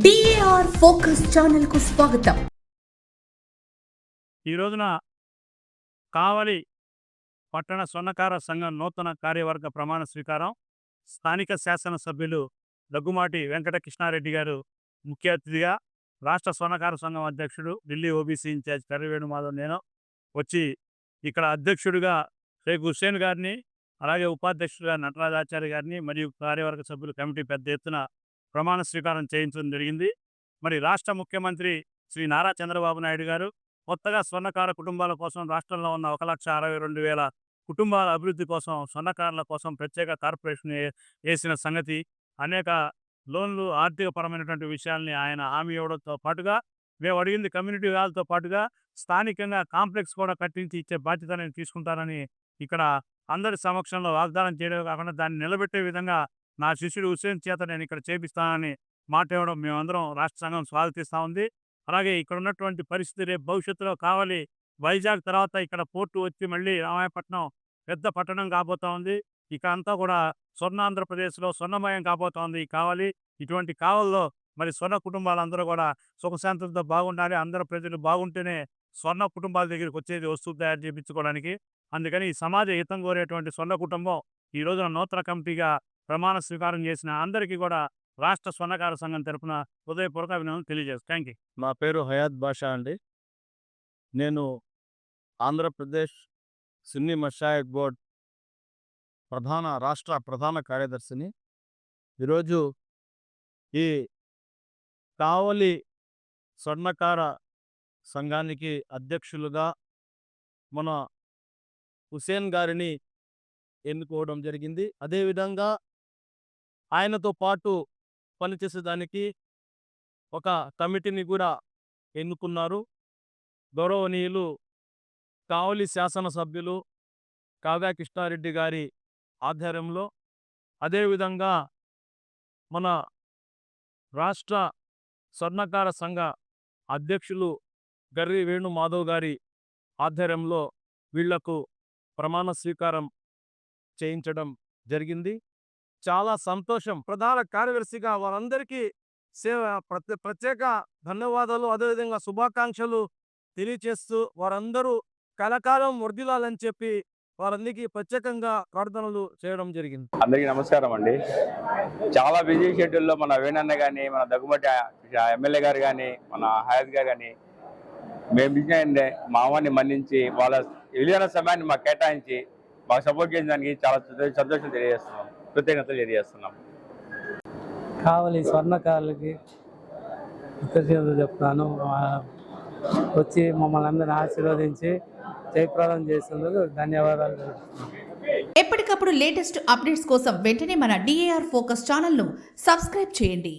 DAR focus channel కు స్వాగతం. ఈ రోజున కావలి పట్టణ స్వర్ణకార సంఘం నూతన కార్యవర్గ ప్రమాణ స్వీకారం. స్థానిక శాసనసభ్యులు దగ్గుమాటి వెంకట కృష్ణారెడ్డి గారు ముఖ్య అతిథిగా, రాష్ట్ర స్వర్ణకార సంఘం అధ్యక్షుడు, ఢిల్లీ ఓబీసీ ఇన్ఛార్జ్ కర్రి వేణుమాధవ్ నేను వచ్చి ఇక్కడ అధ్యక్షుడిగా షేక్ హుస్సేన్ గారిని, అలాగే ఉపాధ్యక్షుడిగా నటరాజాచార్య గారిని మరియు కార్యవర్గ సభ్యులు కమిటీ పెద్ద ఎత్తున ప్రమాణ స్వీకారం చేయించడం జరిగింది. మరి రాష్ట్ర ముఖ్యమంత్రి శ్రీ నారా చంద్రబాబు నాయుడు గారు కొత్తగా స్వర్ణకార కుటుంబాల కోసం రాష్ట్రంలో ఉన్న 1,62,000 కుటుంబాల అభివృద్ధి కోసం, స్వర్ణకారుల కోసం ప్రత్యేక కార్పొరేషన్ వేసిన సంగతి, అనేక లోన్లు, ఆర్థికపరమైనటువంటి విషయాల్ని ఆయన హామీ ఇవ్వడంతో పాటుగా, మేము అడిగింది కమ్యూనిటీ హాల్తో పాటుగా స్థానికంగా కాంప్లెక్స్ కూడా కట్టించి ఇచ్చే బాధ్యత నేను తీసుకుంటానని ఇక్కడ అందరి సమక్షంలో వాగ్దానం చేయడమే కాకుండా దాన్ని నిలబెట్టే విధంగా నా శిష్యుడు హుస్సేన్ చేత నేను ఇక్కడ చేపిస్తానని మాట ఇవ్వడం మేమందరం రాష్ట్ర సంఘం స్వాగతిస్తూ ఉంది. అలాగే ఇక్కడ ఉన్నటువంటి పరిస్థితి రేపు భవిష్యత్తులో కావాలి, వైజాగ్ తర్వాత ఇక్కడ పోర్టు వచ్చి మళ్ళీ రామాయపట్నం పెద్ద పట్టణం కాబోతా ఉంది. ఇక అంతా కూడా స్వర్ణాంధ్రప్రదేశ్లో స్వర్ణమయం కాబోతా ఉంది కావాలి. ఇటువంటి కావల్లో మరి స్వర్ణ కుటుంబాలందరూ కూడా సుఖశాంతులతో బాగుండాలి. అందరూ ప్రజలు బాగుంటేనే స్వర్ణ కుటుంబాల దగ్గరికి వచ్చేది, వస్తువు తయారు చేయించుకోవడానికి. అందుకని ఈ సమాజ హితం కోరేటువంటి స్వర్ణ కుటుంబం ఈ రోజున నూతన కమిటీగా ప్రమాణ స్వీకారం చేసిన అందరికీ కూడా రాష్ట్ర స్వర్ణకార సంఘం తరపున హృదయపూర్వక అభినందనలు తెలియజేస్తాను. Thank you. నా పేరు హయాత్ బాషా అండి. నేను ఆంధ్రప్రదేశ్ సున్నీ మషాయిఖ్ బోర్డ్ రాష్ట్ర ప్రధాన కార్యదర్శిని. ఈరోజు ఈ కావలి స్వర్ణకార సంఘానికి అధ్యక్షులుగా మన హుస్సేన్ గారిని ఎన్నుకోవడం జరిగింది. అదేవిధంగా ఆయనతో పాటు పనిచేసేదానికి ఒక కమిటీని కూడా ఎన్నుకున్నారు. గౌరవనీయులు కావలి శాసనసభ్యులు కావ్య కృష్ణారెడ్డి గారి ఆధ్వర్యంలో, అదేవిధంగా మన రాష్ట్ర స్వర్ణకార సంఘ అధ్యక్షులు కర్రి వేణుమాధవ్ గారి ఆధ్వర్యంలో వీళ్లకు ప్రమాణ స్వీకారం చేయించడం జరిగింది. చాలా సంతోషం. ప్రధాన కార్యదర్శిగా వారందరికీ ప్రత్యేక ధన్యవాదాలు, అదేవిధంగా శుభాకాంక్షలు తెలియచేస్తూ వారందరూ కలకాలం వర్ధిల్లాలని చెప్పి వారందరికీ ప్రత్యేకంగా ప్రార్థనలు చేయడం జరిగింది. అందరికీ నమస్కారం అండి. చాలా బిజీ షెడ్యూల్లో మన వేణన్న కానీ, మన దగ్గుమటి ఎమ్మెల్యే గారు కానీ, మన హయాత్ గారు కానీ, మేము బిజీ అయిందే మా అమ్మాన్ని మన్నించి వాళ్ళ విలువైన సమయాన్ని మాకు కేటాయించి మాకు సపోర్ట్ చేసేదానికి చాలా సంతోషం తెలియజేస్తున్నాం, కృతజ్ఞతలు తెలియజేస్తున్నాం. కావలి స్వర్ణకారులకి కృతజ్ఞతలు చెప్తాను. వచ్చి మమ్మల్ని అందరిని ఆశీర్వదించి జయప్రదం చేసినందుకు ధన్యవాదాలు. ఎప్పటికప్పుడు లేటెస్ట్ అప్డేట్స్ కోసం వెంటనే మన DAR ఫోకస్ ఛానల్ను సబ్స్క్రైబ్ చేయండి.